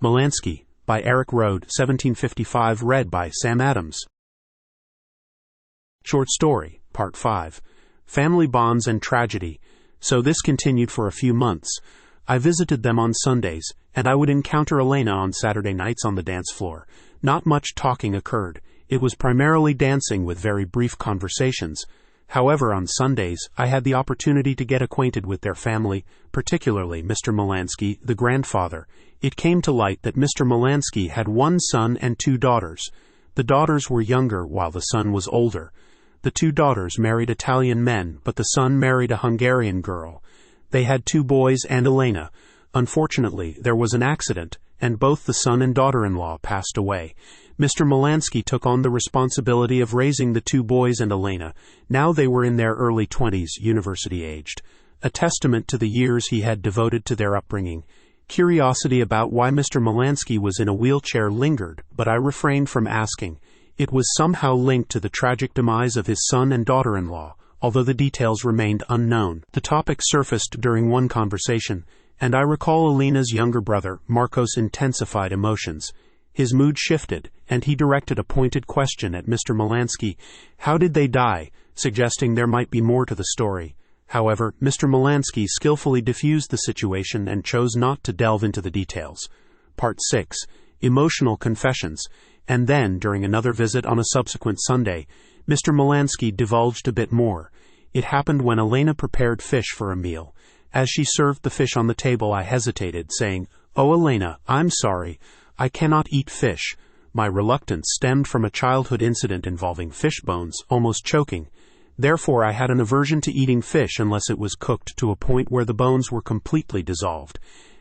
Malansky, by Erik Røde, 1755, read by Sam Adams. Short Story, Part 5. Family Bonds and Tragedy. So this continued for a few months. I visited them on Sundays, and I would encounter Elena on Saturday nights on the dance floor. Not much talking occurred. It was primarily dancing with very brief conversations. However, on Sundays, I had the opportunity to get acquainted with their family, particularly Mr. Malansky, the grandfather. It came to light that Mr. Malansky had one son and two daughters. The daughters were younger while the son was older. The two daughters married Italian men, but the son married a Hungarian girl. They had two boys and Elena. Unfortunately, there was an accident, and both the son and daughter-in-law passed away. Mr. Malansky took on the responsibility of raising the two boys and Elena. Now they were in their early 20s, university-aged. A testament to the years he had devoted to their upbringing. Curiosity about why Mr. Malansky was in a wheelchair lingered, but I refrained from asking. It was somehow linked to the tragic demise of his son and daughter-in-law, although the details remained unknown. The topic surfaced during one conversation, and I recall Elena's younger brother, Marcos, intensified emotions. His mood shifted, and he directed a pointed question at Mr. Malansky. How did they die? Suggesting there might be more to the story. However, Mr. Malansky skillfully diffused the situation and chose not to delve into the details. Part 6. Emotional Confessions. And then, during another visit on a subsequent Sunday, Mr. Malansky divulged a bit more. It happened when Elena prepared fish for a meal. As she served the fish on the table, I hesitated, saying, "Oh, Elena, I'm sorry. I cannot eat fish." My reluctance stemmed from a childhood incident involving fish bones, almost choking. Therefore, I had an aversion to eating fish unless it was cooked to a point where the bones were completely dissolved.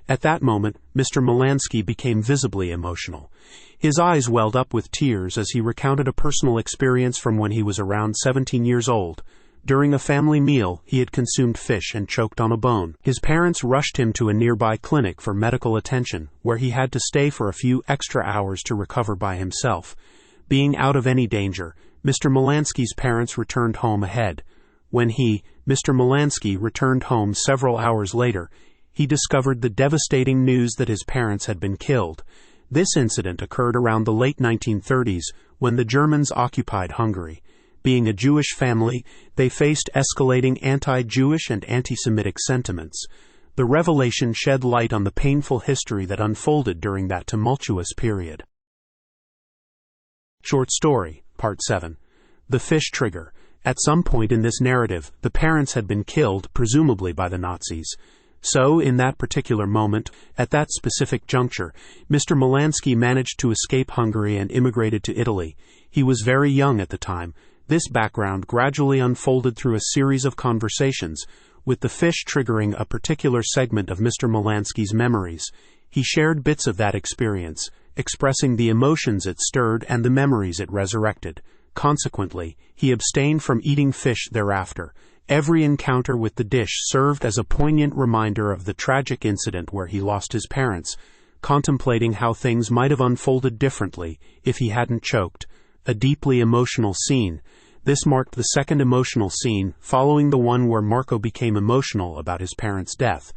At that moment, Mr. Malansky became visibly emotional. His eyes welled up with tears as he recounted a personal experience from when he was around 17 years old. During a family meal, he had consumed fish and choked on a bone. His parents rushed him to a nearby clinic for medical attention, where he had to stay for a few extra hours to recover by himself. Being out of any danger, Mr. Malansky's parents returned home ahead. When he, Mr. Malansky, returned home several hours later, he discovered the devastating news that his parents had been killed. This incident occurred around the late 1930s when the Germans occupied Hungary. Being a Jewish family, they faced escalating anti-Jewish and anti-Semitic sentiments. The revelation shed light on the painful history that unfolded during that tumultuous period. Short Story, Part 7. The Fish Trigger. At some point in this narrative, the parents had been killed, presumably by the Nazis. So, in that particular moment, at that specific juncture, Mr. Malansky managed to escape Hungary and immigrated to Italy. He was very young at the time. This background gradually unfolded through a series of conversations, with the fish triggering a particular segment of Mr. Malansky's memories. He shared bits of that experience, expressing the emotions it stirred and the memories it resurrected. Consequently, he abstained from eating fish thereafter. Every encounter with the dish served as a poignant reminder of the tragic incident where he lost his parents, contemplating how things might have unfolded differently if he hadn't choked. A deeply emotional scene. This marked the second emotional scene, following the one where Marco became emotional about his parents' death.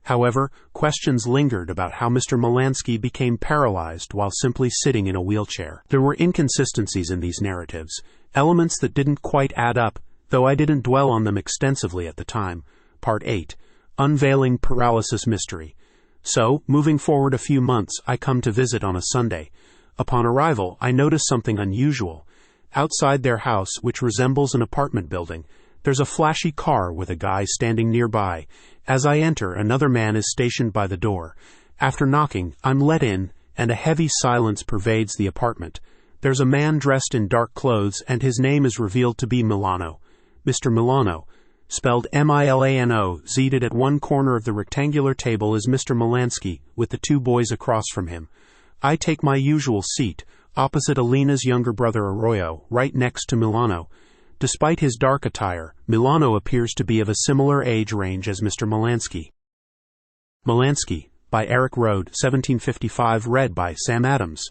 However, questions lingered about how Mr. Malansky became paralyzed while simply sitting in a wheelchair. There were inconsistencies in these narratives, elements that didn't quite add up, though I didn't dwell on them extensively at the time. Part 8. Unveiling Paralysis Mystery. So, moving forward a few months, I come to visit on a Sunday. Upon arrival, I notice something unusual. Outside their house, which resembles an apartment building, there's a flashy car with a guy standing nearby. As I enter, another man is stationed by the door. After knocking, I'm let in, and a heavy silence pervades the apartment. There's a man dressed in dark clothes, and his name is revealed to be Milano. Mr. Milano, spelled Milano, seated at one corner of the rectangular table is Mr. Malansky, with the two boys across from him. I take my usual seat, opposite Elena's younger brother Arroyo, right next to Milano. Despite his dark attire, Milano appears to be of a similar age range as Mr. Malansky. Malansky, by Erik Røde, 1755, read by Sam Adams.